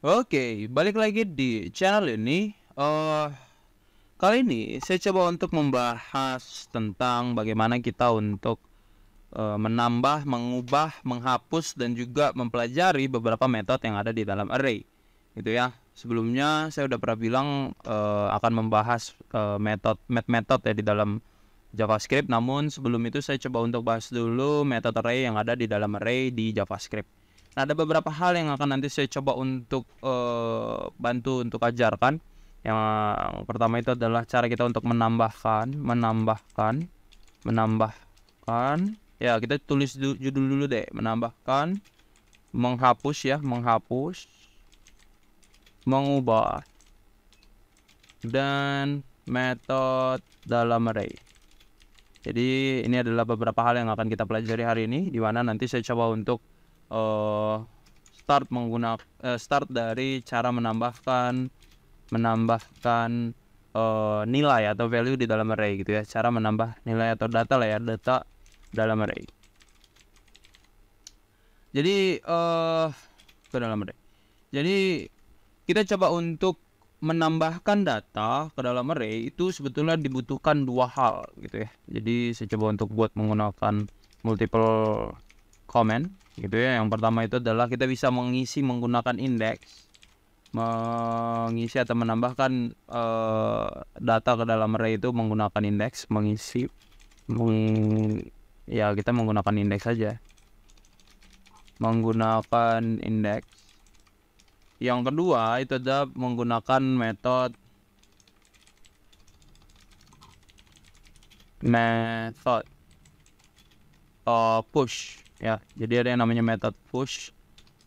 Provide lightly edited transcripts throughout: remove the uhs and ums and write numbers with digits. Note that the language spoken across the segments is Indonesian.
Oke, balik lagi di channel ini. Kali ini saya coba untuk membahas tentang bagaimana kita untuk menambah, mengubah, menghapus, dan juga mempelajari beberapa metode yang ada di dalam array, gitu ya. Sebelumnya saya udah pernah bilang akan membahas metode ya di dalam JavaScript. Namun sebelum itu saya coba untuk bahas dulu metode array yang ada di dalam array di JavaScript. Nah, ada beberapa hal yang akan nanti saya coba untuk bantu untuk ajarkan. Yang pertama itu adalah cara kita untuk menambahkan. Ya, kita tulis judul dulu deh. Menambahkan, menghapus ya, mengubah, dan metode dalam array. Jadi ini adalah beberapa hal yang akan kita pelajari hari ini, di mana nanti saya coba untuk start dari cara menambahkan nilai atau value di dalam array, gitu ya. Cara menambah nilai atau data lah ya, data dalam array. Jadi ke dalam array. Jadi kita coba untuk menambahkan data ke dalam array itu sebetulnya dibutuhkan dua hal, gitu ya. Jadi saya coba untuk buat menggunakan multiple comment, gitu ya. Yang pertama itu adalah kita bisa mengisi menggunakan index, mengisi atau menambahkan data ke dalam array itu menggunakan index, ya kita menggunakan index saja, menggunakan index. Yang kedua itu adalah menggunakan metode push ya. Jadi ada yang namanya metode push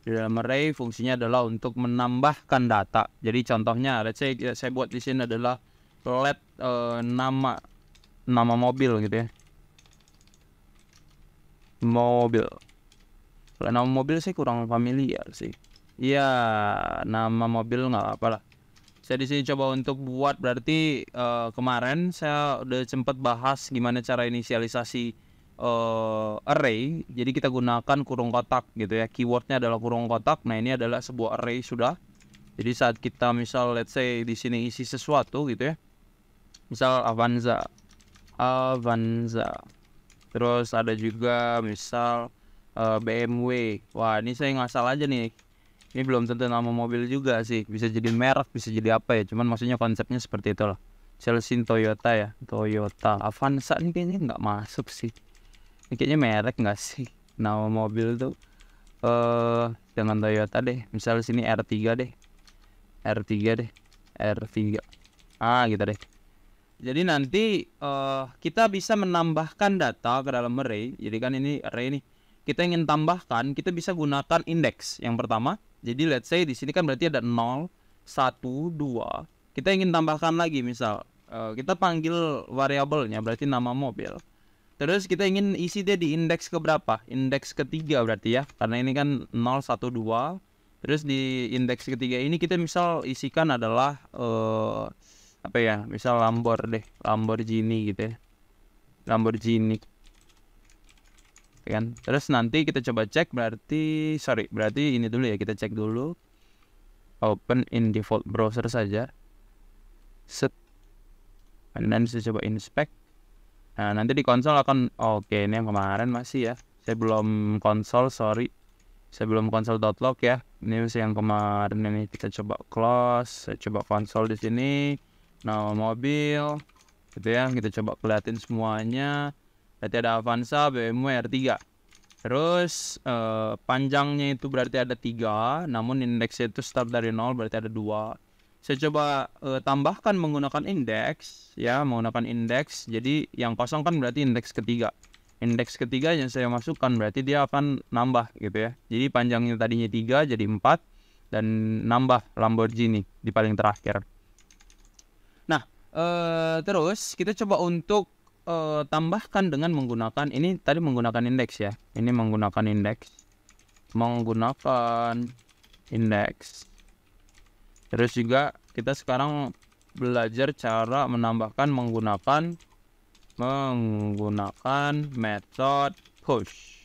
di dalam array. Fungsinya adalah untuk menambahkan data. Jadi contohnya saya buat di sini adalah let nama mobil, gitu ya. Mobil. Kalau nama mobil saya kurang familiar sih. Iya, nama mobil nggak apa lah. Saya di sini coba untuk buat, berarti kemarin saya udah sempat bahas gimana cara inisialisasi array. Jadi kita gunakan kurung kotak, gitu ya. Keywordnya adalah kurung kotak. Nah, ini adalah sebuah array sudah. Jadi saat kita misal let's say di sini isi sesuatu, gitu ya. Misal Avanza. Terus ada juga misal BMW. Wah, ini saya ngasal aja nih. Ini belum tentu nama mobil juga sih. Bisa jadi merek, bisa jadi apa ya. Cuman maksudnya konsepnya seperti itu loh. Chelsea Toyota ya. Toyota. Avanza ini kayaknya nggak masuk sih. Ini kayaknya merek nggak sih. Nama mobil tuh. Jangan Toyota deh. Misal sini R3 deh. R3 deh. R3. Gitu deh. Jadi nanti kita bisa menambahkan data ke dalam array. Jadi kan ini array nih. Kita ingin tambahkan, kita bisa gunakan index yang pertama. Jadi let's say di sini kan berarti ada 0, 1, 2. Kita ingin tambahkan lagi, misal kita panggil variabelnya berarti nama mobil. Terus kita ingin isi dia di indeks ke berapa? Indeks ketiga berarti ya. Karena ini kan 0, 1, 2. Terus di indeks ketiga ini kita misal isikan adalah apa ya? Misal Lamborghini gitu ya. Lamborghini kan. Terus nanti kita coba cek, berarti ini dulu ya, kita cek dulu. Open in default browser saja. Set. Dan nanti saya coba inspect. Nah, nanti di konsol akan oke, ini yang kemarin masih ya. Saya belum konsol, sorry. Saya belum console.log ya. Ini masih yang kemarin ini. Kita coba close. Saya coba konsol di sini. Nama mobil. Gitu ya. Kita coba keliatin semuanya. Berarti ada Avanza, BMW R3. Terus panjangnya itu berarti ada 3. Namun indeksnya itu start dari 0, berarti ada 2. Saya coba tambahkan menggunakan indeks ya, menggunakan indeks. Jadi yang kosong kan berarti indeks ketiga. Indeks ketiga yang saya masukkan berarti dia akan nambah, gitu ya. Jadi panjangnya tadinya 3 jadi 4. Dan nambah Lamborghini di paling terakhir. Nah, terus kita coba untuk tambahkan dengan menggunakan, ini tadi menggunakan indeks ya. Ini menggunakan indeks. Terus juga kita sekarang belajar cara menambahkan menggunakan method push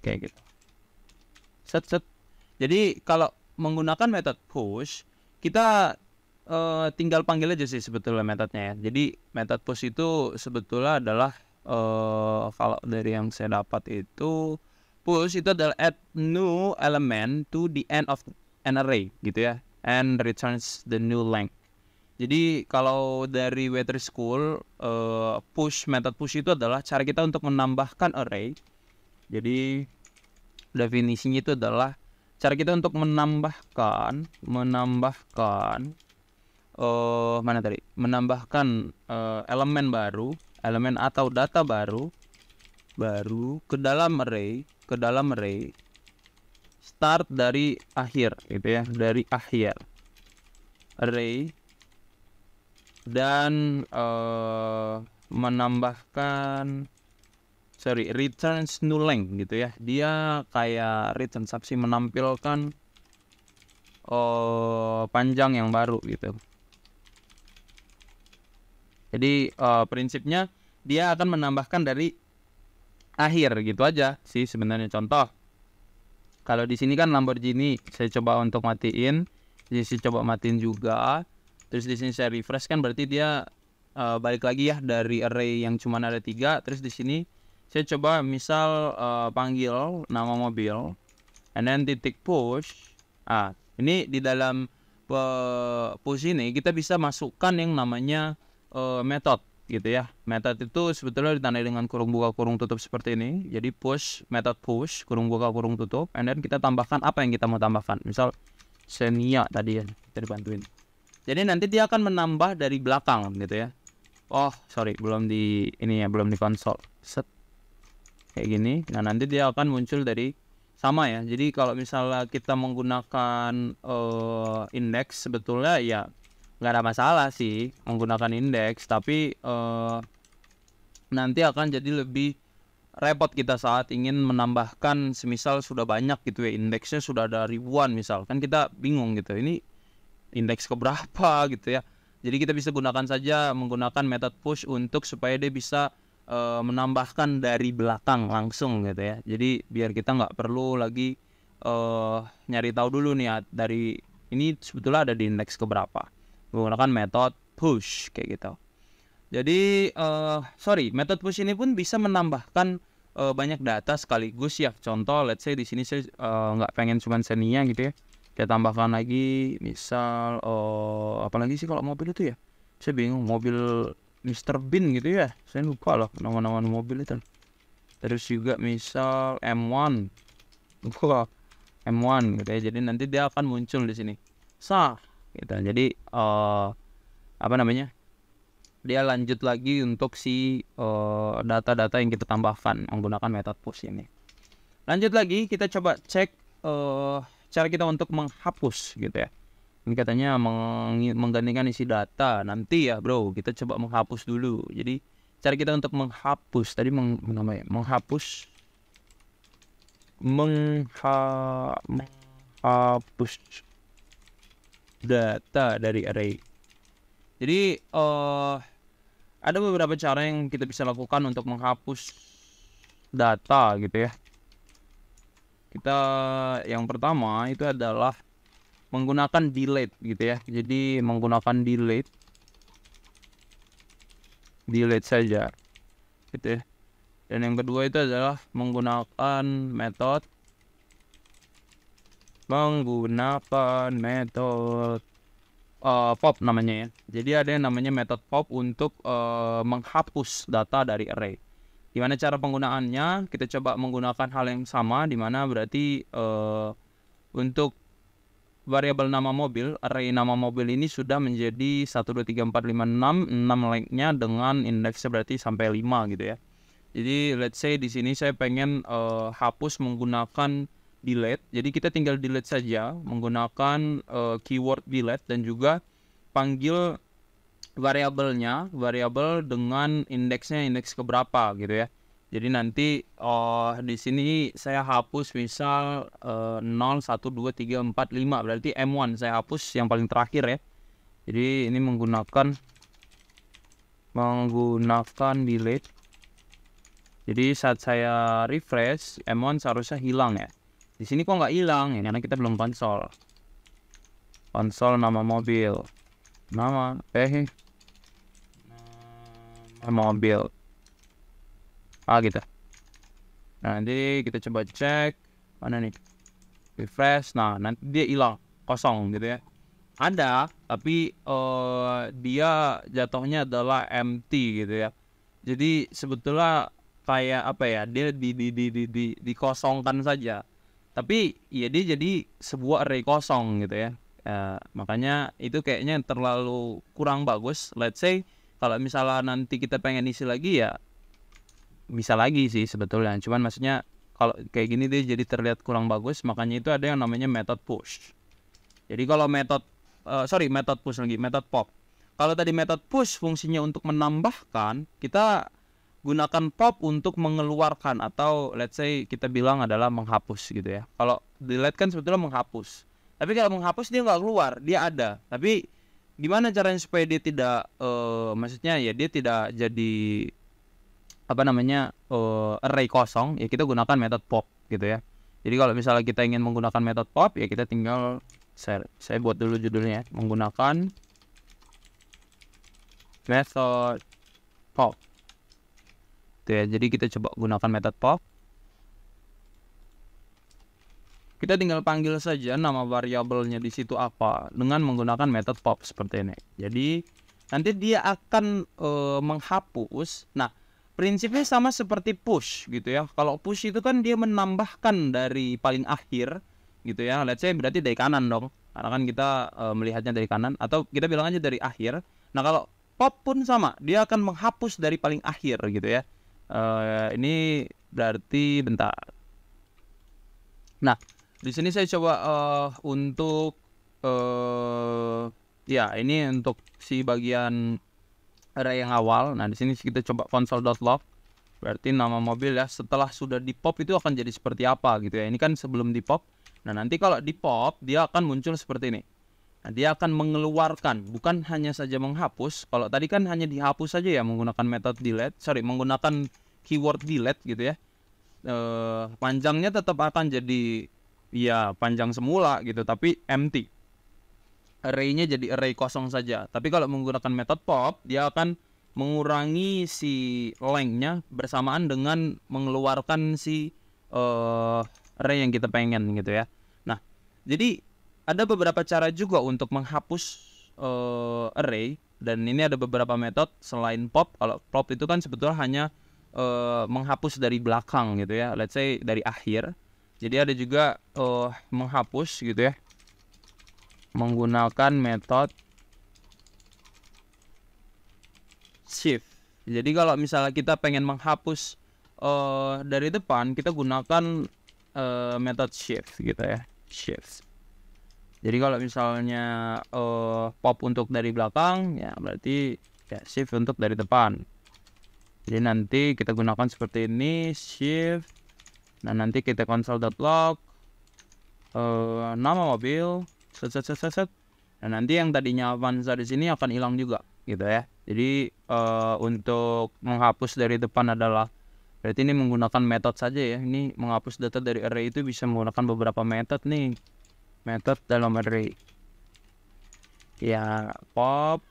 kayak gitu. Set. Jadi kalau menggunakan metode push, kita tinggal panggil aja sih sebetulnya metodenya ya. Jadi metode push itu sebetulnya adalah kalau dari yang saya dapat itu, push itu adalah add new element to the end of an array gitu ya, and returns the new length. Jadi kalau dari Weather School, method push itu adalah cara kita untuk menambahkan array. Jadi definisinya itu adalah cara kita untuk menambahkan elemen baru, elemen atau data baru ke dalam array start dari akhir gitu ya, dari akhir array, dan returns new length gitu ya. Dia kayak return saksi menampilkan panjang yang baru gitu. Jadi prinsipnya dia akan menambahkan dari akhir gitu aja sih sebenarnya. Contoh, kalau di sini kan Lamborghini, saya coba untuk matiin, jadi saya coba matiin juga. Terus di sini saya refresh kan berarti dia balik lagi ya dari array yang cuma ada 3. Terus di sini saya coba misal panggil nama mobil, and then titik push. Ini di dalam push ini kita bisa masukkan yang namanya method gitu ya. Method itu sebetulnya ditandai dengan kurung buka kurung tutup seperti ini. Jadi method push kurung buka kurung tutup, and then kita tambahkan apa yang kita mau tambahkan. Misal Xenia tadi ya, kita dibantuin. Jadi nanti dia akan menambah dari belakang gitu ya. Belum di konsol. Set. Kayak gini. Nah, nanti dia akan muncul dari sama ya. Jadi kalau misalnya kita menggunakan indeks, sebetulnya ya nggak ada masalah sih menggunakan indeks, tapi nanti akan jadi lebih repot kita saat ingin menambahkan, semisal sudah banyak gitu ya, indeksnya sudah ada ribuan misal, kan kita bingung gitu, ini indeks keberapa gitu ya. Jadi kita bisa menggunakan method push untuk supaya dia bisa menambahkan dari belakang langsung gitu ya. Jadi biar kita nggak perlu lagi nyari tahu dulu nih dari ini sebetulnya ada di indeks keberapa, menggunakan method push kayak gitu. Jadi method push ini pun bisa menambahkan banyak data sekaligus ya. Contoh, let's say di sini saya nggak pengen cuma Xenia gitu ya. Saya tambahkan lagi misal apalagi sih kalau mobil itu ya, saya bingung, mobil Mr. Bean gitu ya, saya lupa loh nama-nama mobil itu. Terus juga misal M1 gitu ya. Jadi nanti dia akan muncul di sini gitu. Jadi dia lanjut lagi untuk si data-data yang kita tambahkan menggunakan method push ini. Lanjut lagi, kita coba cek cara kita untuk menghapus gitu ya. Ini katanya menggantikan isi data. Nanti ya bro, kita coba menghapus dulu. Jadi cara kita untuk menghapus tadi menghapus data dari array. Jadi ada beberapa cara yang kita bisa lakukan untuk menghapus data gitu ya. Yang pertama itu adalah menggunakan delete gitu ya. Jadi menggunakan delete saja gitu ya. Dan yang kedua itu adalah menggunakan metode pop namanya ya. Jadi ada yang namanya metode pop untuk menghapus data dari array. Gimana cara penggunaannya? Kita coba menggunakan hal yang sama, dimana berarti untuk variabel nama mobil, array nama mobil ini sudah menjadi 1, 2, 3, 4, 5, 6 lengthnya dengan indeksnya berarti sampai 5 gitu ya. Jadi let's say di sini saya pengen hapus menggunakan delete. Jadi kita tinggal delete saja menggunakan keyword delete, dan juga panggil variabel dengan indeksnya indeks keberapa gitu ya. Jadi nanti di sini saya hapus misal 0, 1, 2, 3, 4, 5, berarti M1 saya hapus yang paling terakhir ya. Jadi ini menggunakan delete. Jadi saat saya refresh, M1 seharusnya hilang ya. Di sini kok nggak hilang ya, karena kita belum konsol. Konsol nama mobil, nama mobil, gitu. Nah, nanti kita coba cek mana nih, refresh. Nah, nanti dia hilang, kosong gitu ya. Ada, tapi dia jatuhnya adalah empty gitu ya. Jadi sebetulnya kayak apa ya, dia dikosongkan saja. Tapi ya dia jadi sebuah array kosong gitu ya. Makanya itu kayaknya terlalu kurang bagus. Let's say kalau misalnya nanti kita pengen isi lagi ya bisa lagi sih sebetulnya. Cuman maksudnya kalau kayak gini dia jadi terlihat kurang bagus. Makanya itu ada yang namanya method push. Jadi kalau method pop. Kalau tadi method push fungsinya untuk menambahkan, kita gunakan pop untuk mengeluarkan, atau let's say kita bilang adalah menghapus gitu ya. Kalau delete kan sebetulnya menghapus. Tapi kalau menghapus dia nggak keluar, dia ada. Tapi gimana caranya supaya dia tidak, maksudnya ya dia tidak jadi apa namanya array kosong, ya kita gunakan method pop gitu ya. Jadi kalau misalnya kita ingin menggunakan method pop, ya kita tinggal saya buat dulu judulnya, menggunakan method pop. Tuh ya, jadi kita coba gunakan method pop. Kita tinggal panggil saja nama variabelnya di situ apa dengan menggunakan method pop seperti ini. Jadi nanti dia akan menghapus. Nah, prinsipnya sama seperti push gitu ya. Kalau push itu kan dia menambahkan dari paling akhir gitu ya. Let's say berarti dari kanan dong. Karena kan kita melihatnya dari kanan, atau kita bilang aja dari akhir. Nah, kalau pop pun sama, dia akan menghapus dari paling akhir gitu ya. Ini berarti bentar. Nah, di sini saya coba untuk ya ini untuk si bagian array yang awal. Nah, di sini kita coba console.log. Berarti nama mobil ya, setelah sudah di pop itu akan jadi seperti apa gitu ya. Ini kan sebelum di pop. Nah, nanti kalau di pop dia akan muncul seperti ini. Nah, dia akan mengeluarkan, bukan hanya saja menghapus. Kalau tadi kan hanya dihapus saja ya menggunakan metode menggunakan keyword delete gitu ya. Panjangnya tetap akan jadi ya panjang semula gitu, tapi empty. Array-nya jadi array kosong saja. Tapi kalau menggunakan method pop, dia akan mengurangi si length-nya bersamaan dengan mengeluarkan si array yang kita pengen gitu ya. Nah, jadi ada beberapa cara juga untuk menghapus array, dan ini ada beberapa metode selain pop. Kalau pop itu kan sebetulnya hanya menghapus dari belakang gitu ya, let's say dari akhir. Jadi ada juga menghapus gitu ya menggunakan metode shift. Jadi kalau misalnya kita pengen menghapus dari depan, kita gunakan metode shift gitu ya, shift. Jadi kalau misalnya pop untuk dari belakang, ya berarti ya shift untuk dari depan. Jadi nanti kita gunakan seperti ini, shift. Nah, nanti kita console.log nama mobil, set. Nah, nanti yang tadinya Avanza di sini akan hilang juga gitu ya. Jadi untuk menghapus dari depan adalah berarti ini menggunakan metode saja ya. Ini menghapus data dari array itu bisa menggunakan beberapa metode nih. Metode dalam array. Ya, pop.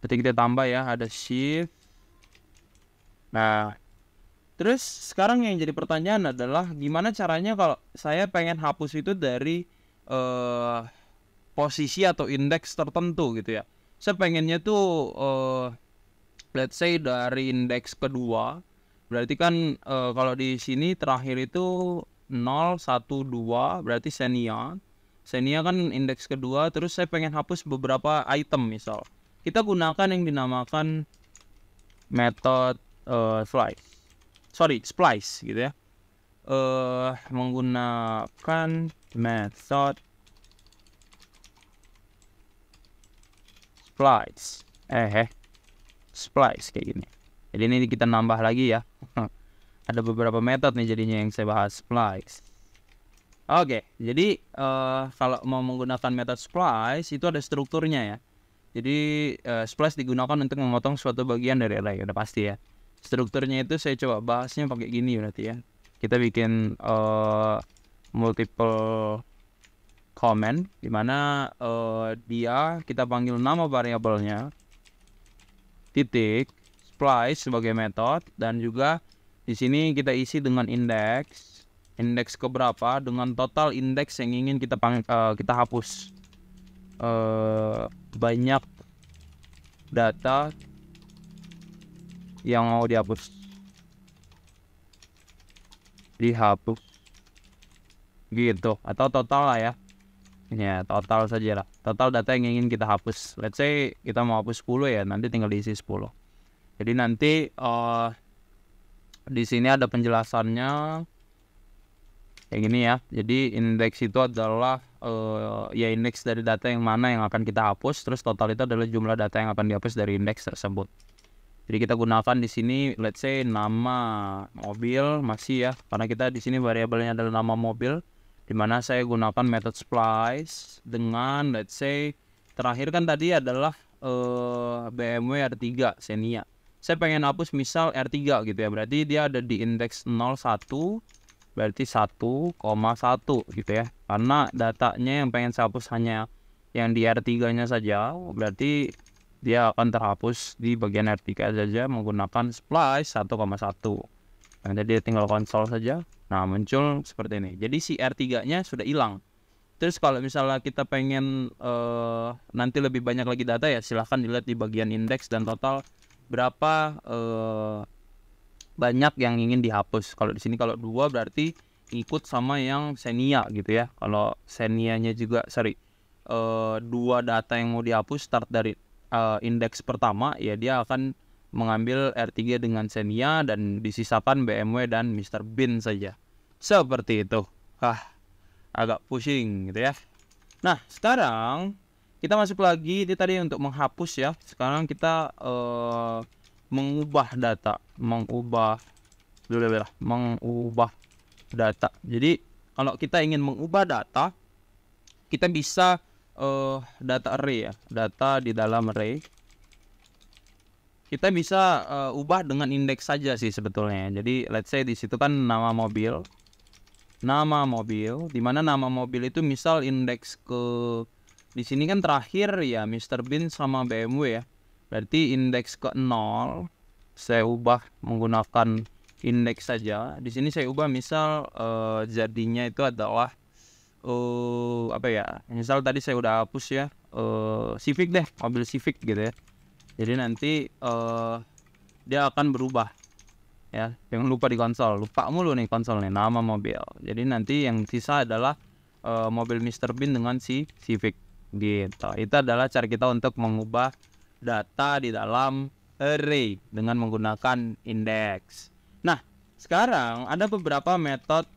Berarti kita tambah ya, ada shift. Nah, terus sekarang yang jadi pertanyaan adalah gimana caranya kalau saya pengen hapus itu dari posisi atau indeks tertentu gitu ya. Saya pengennya tuh let's say dari indeks kedua. Berarti kan kalau di sini terakhir itu 0, 1, 2 berarti Xenia. Xenia kan indeks kedua. Terus saya pengen hapus beberapa item misal. Kita gunakan yang dinamakan metode splice gitu ya. Menggunakan method splice kayak gini. Jadi ini kita nambah lagi ya. Ada beberapa metode nih jadinya yang saya bahas, splice. Oke, jadi kalau mau menggunakan metode splice itu ada strukturnya ya. Jadi splice digunakan untuk memotong suatu bagian dari array, udah pasti ya. Strukturnya itu saya coba bahasnya pakai gini berarti ya. kita bikin multiple comment, dimana dia kita panggil nama variabelnya titik splice sebagai metode, dan juga di sini kita isi dengan indeks keberapa dengan total indeks yang ingin kita hapus. Banyak data yang mau dihapus gitu, atau total lah ya. Ya, total saja lah. Total data yang ingin kita hapus. Let's say kita mau hapus 10 ya, nanti tinggal diisi 10. Jadi nanti di sini ada penjelasannya kayak gini ya. Jadi indeks itu adalah ya indeks dari data yang mana yang akan kita hapus, terus total itu adalah jumlah data yang akan dihapus dari indeks tersebut. Jadi kita gunakan di sini let's say nama mobil masih ya, karena kita di sini variabelnya adalah nama mobil, dimana saya gunakan method splice dengan let's say terakhir kan tadi adalah BMW R3 Xenia. Saya pengen hapus misal R3 gitu ya, berarti dia ada di indeks 01, berarti 1,1 gitu ya. Karena datanya yang pengen saya hapus hanya yang di R3 nya saja, berarti dia akan terhapus di bagian R3 saja menggunakan splice 1,1. Nah, jadi tinggal konsol saja. Nah, muncul seperti ini. Jadi si R3 nya sudah hilang. Terus kalau misalnya kita pengen nanti lebih banyak lagi data ya, silahkan dilihat di bagian indeks dan total berapa banyak yang ingin dihapus. Kalau di sini kalau 2 berarti ikut sama yang Xenia gitu ya. Kalau Xenia-nya juga 2 data yang mau dihapus start dari indeks pertama ya, dia akan mengambil R3 dengan Xenia dan disisakan BMW dan Mr. Bean saja. Seperti itu. Agak pusing gitu ya. Nah, sekarang kita masuk lagi, ini tadi untuk menghapus ya. Sekarang kita mengubah data, mengubah data. Jadi kalau kita ingin mengubah data, kita bisa data array ya, data di dalam array. Kita bisa ubah dengan indeks saja sih sebetulnya. Jadi let's say di situ kan nama mobil, dimana nama mobil itu misal indeks ke di sini kan terakhir ya Mr. Bean sama BMW ya. Berarti indeks ke 0 saya ubah menggunakan indeks saja. Di sini saya ubah misal jadinya itu adalah apa ya? Misal tadi saya udah hapus ya Civic deh, mobil Civic gitu ya. Jadi nanti dia akan berubah ya. Jangan lupa di konsol, lupa mulu nih konsol nih nama mobil. Jadi nanti yang sisa adalah mobil Mr. Bean dengan si Civic gitu. Itu adalah cara kita untuk mengubah data di dalam array dengan menggunakan indeks. Nah, sekarang ada beberapa metode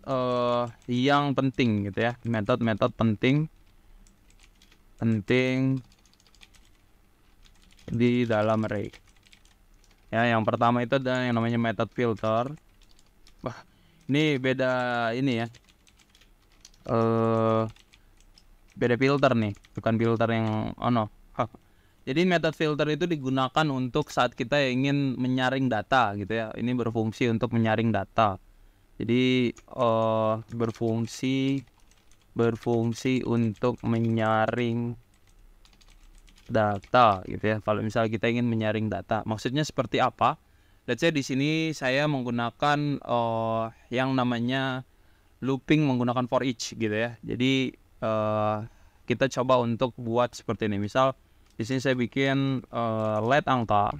yang penting gitu ya. Metode penting di dalam array. Ya, yang pertama itu ada yang namanya method filter. Wah, ini beda ini ya. Beda filter nih, bukan filter yang Jadi method filter itu digunakan untuk saat kita ingin menyaring data gitu ya. Ini berfungsi untuk menyaring data. Jadi berfungsi untuk menyaring data gitu ya. Kalau misalnya kita ingin menyaring data, maksudnya seperti apa? Let's say di sini saya menggunakan yang namanya looping menggunakan for each gitu ya. Jadi kita coba untuk buat seperti ini. Misal di sini saya bikin let angka.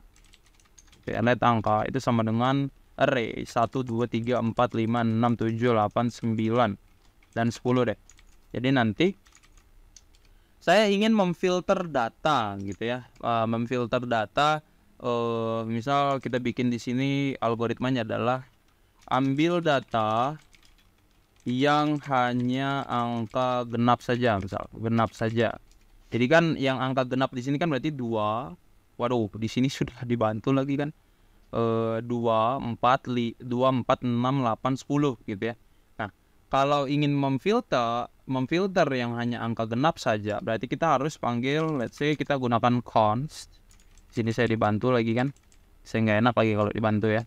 Let angka itu sama dengan array 1 2 3 4 5 6 7 8 9 dan 10 deh. Jadi nanti saya ingin memfilter data gitu ya. Memfilter data misal kita bikin di sini algoritmanya adalah ambil data yang hanya angka genap saja, misal genap saja. Jadi kan yang angka genap di sini kan berarti 2. Waduh, di sini sudah dibantu lagi kan. 2 4 6 8 10 gitu ya. Nah, kalau ingin memfilter yang hanya angka genap saja, berarti kita harus panggil let's say kita gunakan const. Di sini saya dibantu lagi kan. Saya nggak enak lagi kalau dibantu ya.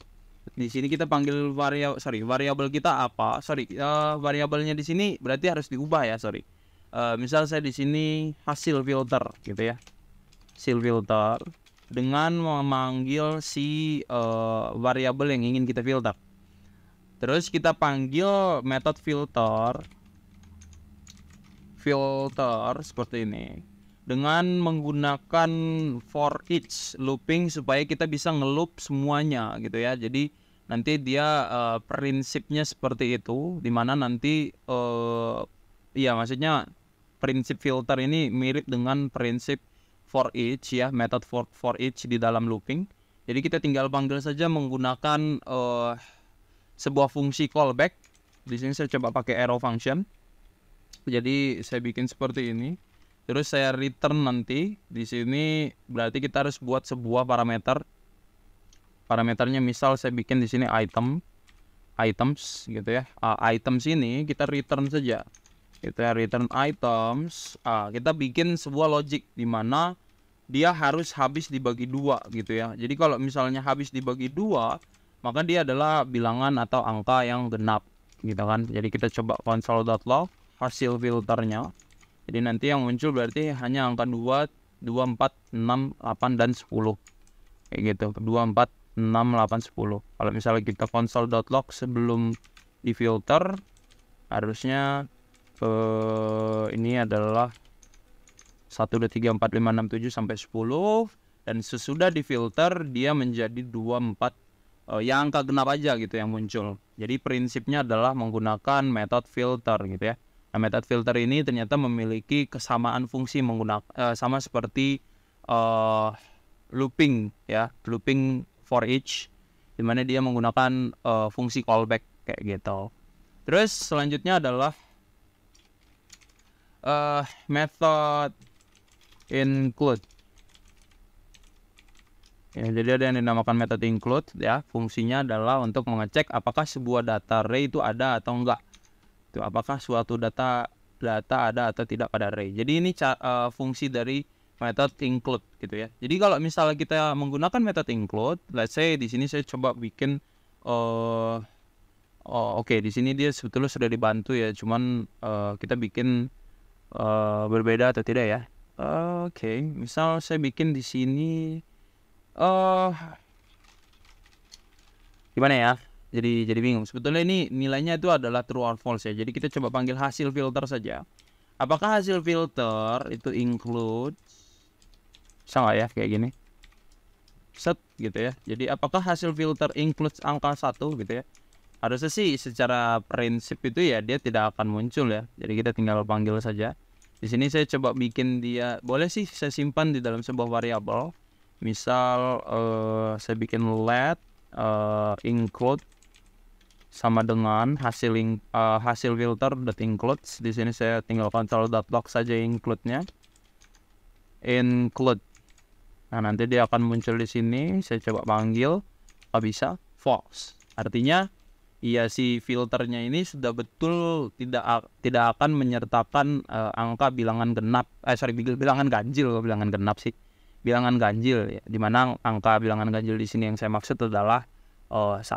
Di sini kita panggil variabel kita apa? Variabelnya di sini berarti harus diubah ya, misal saya di sini hasil filter gitu ya. Hasil filter dengan memanggil si variabel yang ingin kita filter. Terus kita panggil metode filter seperti ini dengan menggunakan for each looping supaya kita bisa ngeloop semuanya gitu ya. Jadi nanti dia prinsipnya seperti itu, dimana nanti ya maksudnya prinsip filter ini mirip dengan prinsip for each ya, metode for each di dalam looping. Jadi kita tinggal panggil saja menggunakan sebuah fungsi callback. Di sini saya coba pakai arrow function. Jadi saya bikin seperti ini. Terus saya return nanti di sini berarti kita harus buat sebuah parameter. Parameternya misal saya bikin di sini items gitu ya. Items ini kita return saja. Kita return items. Kita bikin sebuah logic di mana dia harus habis dibagi 2 gitu ya. Jadi kalau misalnya habis dibagi 2, maka dia adalah bilangan atau angka yang genap gitu kan. Jadi kita coba console.log hasil filternya. Jadi nanti yang muncul berarti hanya angka 2, 4, 6, 8 dan 10. Kayak gitu. 2, 4, 6, 8, 10. Kalau misalnya kita console.log sebelum difilter harusnya ini adalah 1, 2, 3, 4, 5, 6, 7 sampai 10, dan sesudah difilter dia menjadi 2, 4 yang angka genap aja gitu yang muncul. Jadi prinsipnya adalah menggunakan metode filter gitu ya. Nah, metode filter ini ternyata memiliki kesamaan fungsi menggunakan sama seperti looping ya, looping for each, dimana dia menggunakan fungsi callback kayak gitu. Terus selanjutnya adalah method include. Ya, jadi ada yang dinamakan method include ya. Fungsinya adalah untuk mengecek apakah sebuah data array itu ada atau enggak. Itu apakah suatu data ada atau tidak pada array. Jadi ini fungsi dari method include gitu ya. Jadi kalau misalnya kita menggunakan method include, let's say di sini saya coba bikin oke, di sini dia sebetulnya sudah dibantu ya, cuman kita bikin berbeda atau tidak ya. Oke, misal saya bikin di sini gimana ya? Jadi bingung. Sebetulnya ini nilainya itu adalah true or false ya. Jadi kita coba panggil hasil filter saja. Apakah hasil filter itu include? Bisa nggak ya kayak gini? Set gitu ya. Jadi apakah hasil filter includes angka 1 gitu ya? Harusnya sih secara prinsip itu ya dia tidak akan muncul ya. Jadi kita tinggal panggil saja. Di sini saya coba bikin dia, boleh sih saya simpan di dalam sebuah variabel. Misal saya bikin let include sama dengan hasil filter .includes. Di sini saya tinggal console.log saja include-nya. Include. Nah, nanti dia akan muncul di sini. Saya coba panggil, nggak bisa, false. Artinya ya si filternya ini sudah betul tidak akan menyertakan angka bilangan genap. Bilangan ganjil, bilangan genap sih. Bilangan ganjil ya. Dimana angka bilangan ganjil di sini yang saya maksud adalah 1.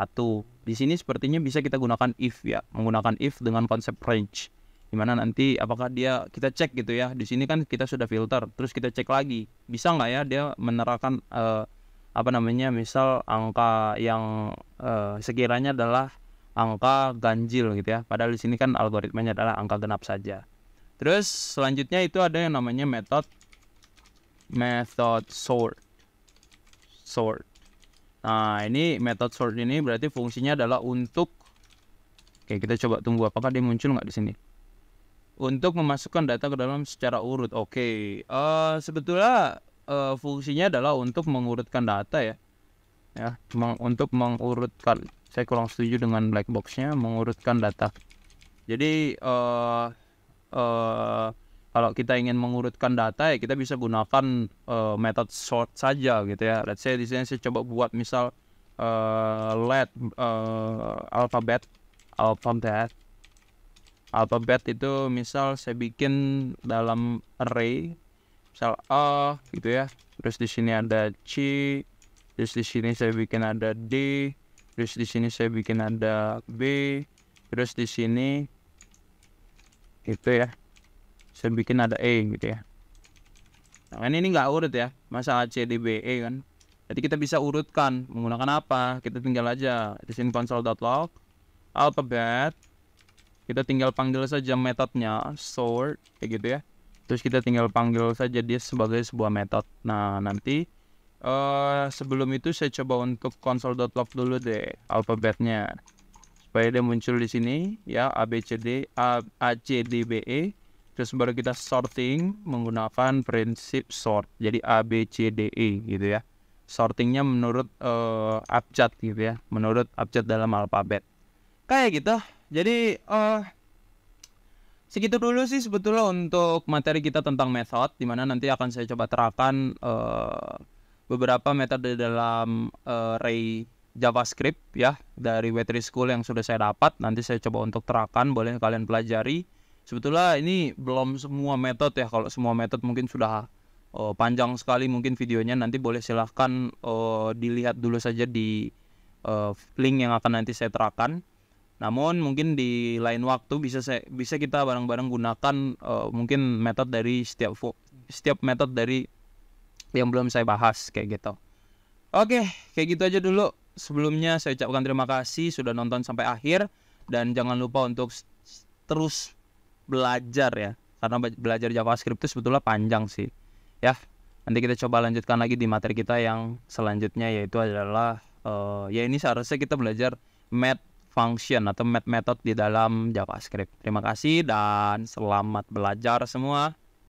Di sini sepertinya bisa kita gunakan if ya, menggunakan if dengan konsep range. Dimana nanti apakah dia kita cek gitu ya. Di sini kan kita sudah filter, terus kita cek lagi, bisa nggak ya dia menerapkan misal angka yang sekiranya adalah angka ganjil gitu ya. Padahal di sini kan algoritmanya adalah angka genap saja. Terus selanjutnya itu ada yang namanya method sort. Nah, ini method sort ini berarti fungsinya adalah untuk, oke, kita coba tunggu apakah dia muncul nggak di sini. Untuk memasukkan data ke dalam secara urut. Oke, sebetulnya fungsinya adalah untuk mengurutkan data ya. Untuk mengurutkan. Saya kurang setuju dengan black box-nya, mengurutkan data. Jadi kalau kita ingin mengurutkan data ya kita bisa gunakan method sort saja gitu ya. Let's say di sini saya coba buat misal let alphabet itu misal saya bikin dalam array misal A gitu ya. Terus di sini ada C, terus di sini saya bikin ada D, terus di sini saya bikin ada B, terus di sini itu ya saya bikin ada E gitu ya. Nah ini nggak urut ya, masa A C D B E kan. Jadi kita bisa urutkan menggunakan apa? Kita tinggal aja di sini console.log alphabet. Kita tinggal panggil saja metodenya sort kayak gitu ya. Terus kita tinggal panggil saja dia sebagai sebuah metode. Nah nanti sebelum itu saya coba untuk console.log dulu deh alfabetnya supaya dia muncul di sini ya, A B C D B E. Terus baru kita sorting menggunakan prinsip sort. Jadi A B C D E gitu ya. Sortingnya menurut abjad gitu ya, menurut abjad dalam alfabet. Kayak gitu. Jadi segitu dulu sih sebetulnya untuk materi kita tentang method, dimana nanti akan saya coba terapkan beberapa metode dalam array JavaScript ya dari W3 School yang sudah saya dapat. Nanti saya coba untuk terapkan, boleh kalian pelajari. Sebetulnya ini belum semua metode ya. Kalau semua metode mungkin sudah panjang sekali mungkin videonya. Nanti boleh silahkan dilihat dulu saja di link yang akan nanti saya terapkan. Namun mungkin di lain waktu bisa kita bareng-bareng gunakan mungkin metode dari setiap metode dari yang belum saya bahas kayak gitu. Oke, kayak gitu aja dulu. Sebelumnya saya ucapkan terima kasih sudah nonton sampai akhir, dan jangan lupa untuk terus belajar ya, karena belajar JavaScript itu sebetulnya panjang sih. Ya, nanti kita coba lanjutkan lagi di materi kita yang selanjutnya, yaitu adalah ya ini seharusnya kita belajar math function atau math method di dalam JavaScript. Terima kasih dan selamat belajar semua.